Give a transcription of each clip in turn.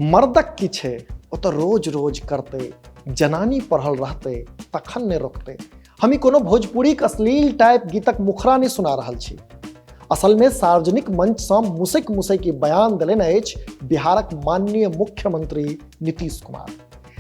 मर्दक की छे ओ तो रोज रोज करते, जनानी पढ़ल रहते तखन ने रोकते। हम कोनो भोजपुरी के अश्लील टाइप गीतक मुखरा नहीं सुना रहल छी। असल में सार्वजनिक मंच से मुसैक मुसैक बयान देलनि अछि बिहारक माननीय मुख्यमंत्री नीतीश कुमार,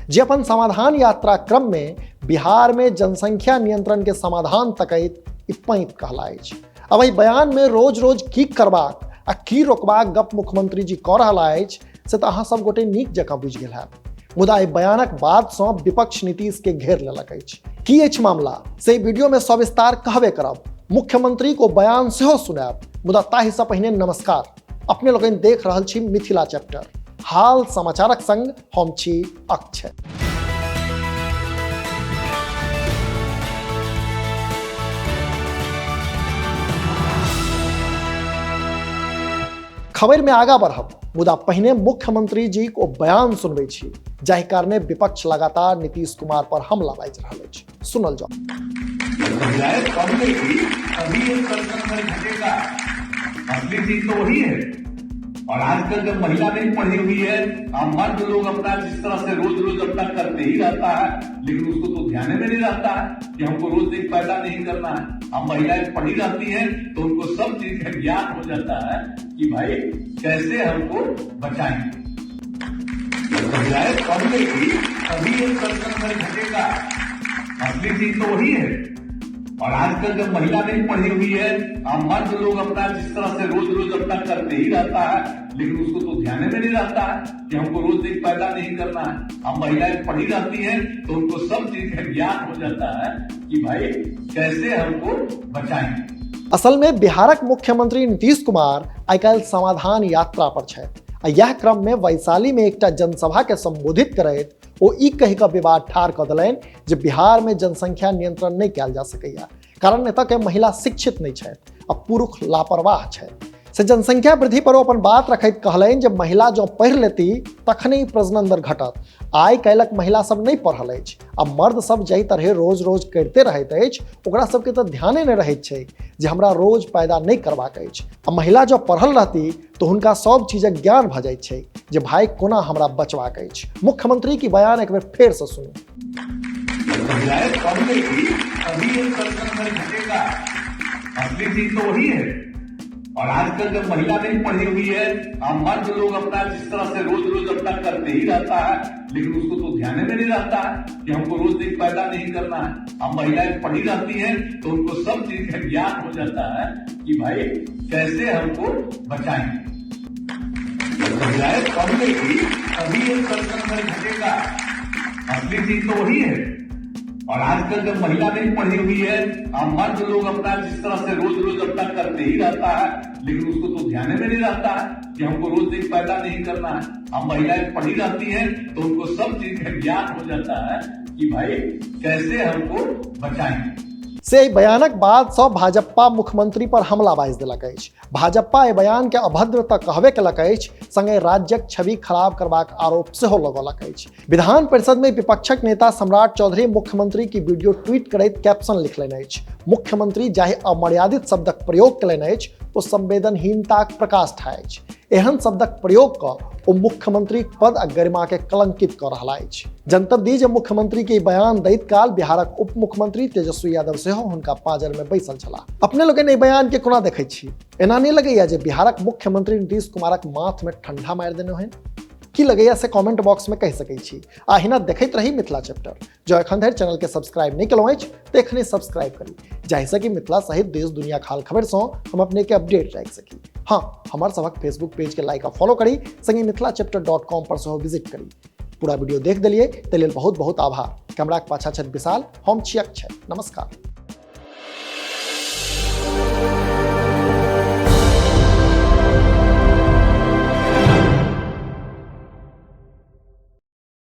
जे अपन समाधान यात्रा क्रम में बिहार में जनसंख्या नियंत्रण के समाधान तकैत पैंत कहला अछि। अब एहि बयान में रोज रोज की करबाक आ की रोकबाक गप मुख्यमंत्री जी कह रहला अछि से तो अहाँ सब गोटे नीक जकाँ बुझि गेल हैब। मुदा एहि बयानक बाद से विपक्ष नीतीश के घेर लेलक अछि। की अछि मामला से वीडियो में सविस्तार कहबे करब, मुख्यमंत्री को बयान सेहो सुनाब। मुदा ताहि से पहिने नमस्कार, अपने लोगन देख रहल छी मिथिला चैप्टर, हाल समाचारक संग हम छी अक्षय। खबर में आगा बढ़ब, मुदा पहिने मुख्यमंत्री जी को बयान सुनबे छी, जाहि कारणे विपक्ष लगातार नीतीश कुमार पर हमला बाजि रहल अछि। सुनल जाओ। असली चीज तो वही है। और आजकल जब महिला नहीं पढ़ी हुई है, मर्द लोग अपना जिस तरह से रोज रोज अपना करते ही रहता है, लेकिन उसको तो ध्यान में नहीं रहता है कि हमको रोज एक पैदा नहीं करना है। अब महिलाएं पढ़ी रहती हैं तो उनको सब चीज का ज्ञान हो जाता है कि भाई कैसे हमको बचाएंगे। महिलाएं पढ़ लेगी तभी ये संक्रमण घटेगा। असली चीज तो वही है। और आजकल जब महिला नहीं पढ़ी हुई है, मर्द लोग अपना जिस तरह से रोज रोज अपना करते ही रहता है, लेकिन उसको तो ध्यान में नहीं रहता है कि हमको रोज एक पैदा नहीं करना है। अब महिलाएं पढ़ी रहती हैं तो उनको सब चीज का ज्ञान हो जाता है कि भाई कैसे हमको बचाएंगे। असल में बिहारक मुख्यमंत्री नीतीश कुमार आइकाल्हि समाधान यात्रा पर छथि। यह क्रम में वैशाली में एक जनसभा के संबोधित करैत ओ ई कहि कऽ विवाद ठाढ़ कऽ देलनि जे बिहार में जनसंख्या नियंत्रण नहीं कयल जा सकैया, कारण एतऽ के महिला शिक्षित नहीं छथि आ पुरुष लापरवाह छथि। से जनसंख्या वृद्धि पर अपन बात रखैत कहलनि जे महिला जो पढ़ि लेती तखने प्रजनन दर घटत। आइ काल्हिक महिला सब नहीं पढ़ल अछि आ मर्द सब जाहि तरह रोज रोज करते रहैत अछि ओकरा सबके तऽ ध्याने नहीं रहैत छै जे हमरा रोज पैदा नहीं करबाक अछि। आ महिला जो पढ़ल रहती तो हुनका सब चीजक ज्ञान भऽ जाइत छै जे भाई कोना हमरा बचबाक अछि। मुख्यमंत्री की बयान एक बेर फेर से सुनू। असली चीज तो वही है। और आजकल जब महिला नहीं पढ़ी हुई है, मर्द लोग अपना जिस तरह से रोज रोज अपना करते ही रहता है, लेकिन उसको तो ध्यान में नहीं रहता है कि हमको रोज एक पैदा नहीं करना है। अब महिलाएं पढ़ी रहती हैं तो उनको सब चीज का ज्ञान हो जाता है कि भाई कैसे हमको बचाएंगे। महिलाएं पढ़ लेगी तभी ये संक्रमण घटेगा। असली चीज तो वही है। और आजकल जब महिला नहीं पढ़ी हुई है, मर्द लोग अपना जिस तरह से रोज रोज अपना करते ही रहता है, लेकिन उसको तो ध्यान में नहीं रहता है कि हमको रोज एक पैदा नहीं करना है। अब महिलाएं पढ़ी रहती हैं तो उनको सब चीज का ज्ञान हो जाता है कि भाई कैसे हमको बचाएंगे। से बयानक बाद सब भाजपा मुख्यमंत्री पर हमला बाजि देलक अछि। भाजपा ए बयान के अभद्र तऽ कहबे केलक अछि, संगे राज्यक छवि खराब करबाक आरोप सेहो लगौलक अछि। विधान परिषद में विपक्षक नेता सम्राट चौधरी मुख्यमंत्री की वीडियो ट्वीट करैत कैप्शन लिखलनि अछि। मुख्यमंत्री जाहि अमर्यादित शब्दक प्रयोग केलनि अछि ओ संवेदनहीनताक प्रकाष्ठा अछि। एहन शब्दक प्रयोग कऽ ओ मुख्यमंत्री पद आ गरिमा के कलंकित कऽ रहल अछि। जनतब दी जे मुख्यमंत्री के बयान दैत काल बिहारक उप मुख्यमंत्री तेजस्वी यादव सेहो हुनका पाजर में बैसल छलाह। अपने लोगन एहि बयान के कोना देखै छी? एना नहीं लगैया जे बिहारक मुख्यमंत्री नीतीश कुमारक माथ में ठंडा मारि देने होइन? की लगैया से कमेंट बॉक्स में कहि सकै छी। अहिना देखैत रही मिथिला चैप्टर। जो एखन धरि चैनल के सब्सक्राइब नहीं केलहुँ अछि तऽ एखने सब्सक्राइब करी, जाहिसँ कि मिथिला सहित देश दुनिया खाल खबर सँ हम अपने के अपडेट राखि सकी। हाँ, हमार सबक फेसबुक पेज के लाइक आ फॉलो करी, संगे मिथिलाचैप्टर.com पर सेहो विजिट करी। पूरा वीडियो देख देलिए ताहि लेल बहुत बहुत आभार। कैमराक पाछा छथि विशाल, हम छी अक्षय। नमस्कार।